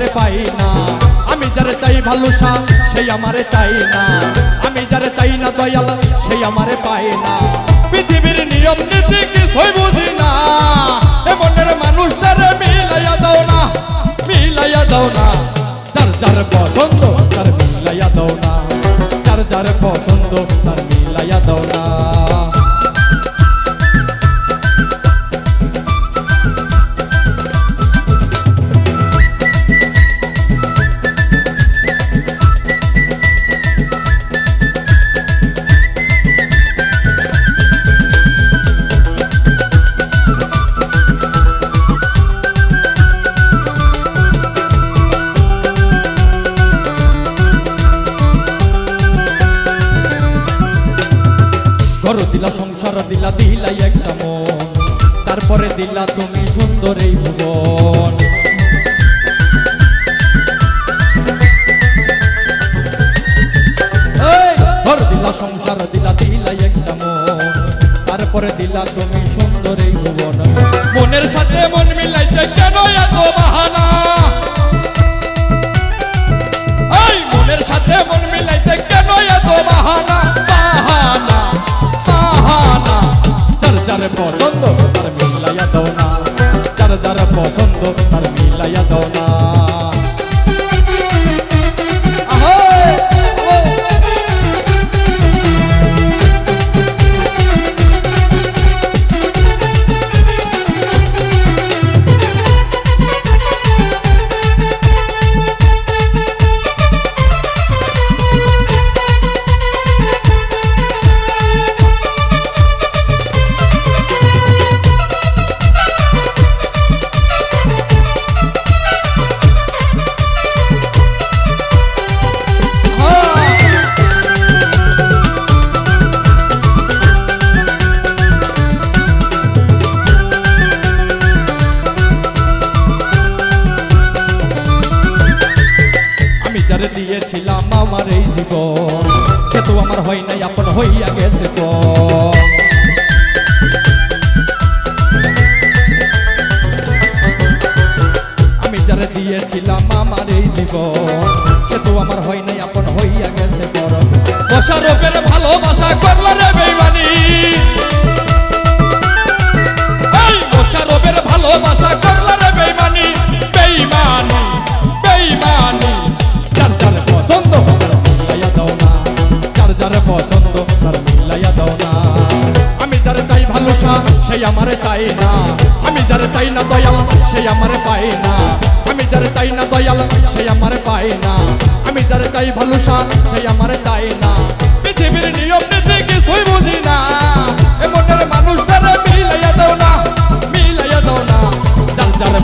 আমারে পাই না। আমি যারে চাই ভালোবাসা সেই আমারে চাই না। আমি যারে চাই না দয়াল সেই আমারে পাই না। পৃথিবীর নিয়ম নীতি কিছুই বুঝি না। এমনের মানুষটারে মিলাইয়া দাও না, মিলাইয়া দাও না। যার যার পছন্দ তার মিলাইয়া দাও না। যার যার পছন্দ তার মিলাইয়া দাও না। ঘর দিলা সংসার দিলা দিলাই একটা মন, তারপরে দিলা তুমি সুন্দর এই ভুবন। ঘর দিলা সংসার দিলা দিলাই একটা মন, তারপরে দিলা তুমি সুন্দর এই ভুবন। মনের সাথে মন মিলাইতে কেন এত বাহানা? এই মনের সাথে মন মিলাইতে কেন এত বাহানা? বাহানা বাহানা। যার যার পছন্দ তার মিলাইয়া দাও না। যার যার পছন্দ তার মিলাইয়া দাও না। যারে দিয়েছিলাম আমার এই জীবন, সে তো আমার হয় নাই আপন হইয়া গেছে তো। আমি যারে দিয়েছিলাম আমার এই জীবন, সে তো আমার হয় নাই আপন হইয়া গেছে পর। বসা রূপের ভালোবাসা করল রে বেইমানি। এই বসা রূপের ভালোবাসা করল রে বেইমানি। বেইমানি বেইমানি। যার যার পছন্দ তার মিলাইয়া দাও না। যার যার পছন্দ তার মিলাইয়া দাও না। আমি যারে চাই ভালোবাসা সেই আমারে চাই না। আমি যারে চাই না দয়াল সেই আমারে পাই না। আমি যারে চাই না দয়াল সেই আমারে পাই না। আমি যারে চাই ভালোবাসা সেই আমারে চাই না। পৃথিবীর নিয়ম নীতি কিছুই বুঝি না। এমনের মানুষটারে মিলাইয়া দাও না, মিলাইয়া দাও না। যার যার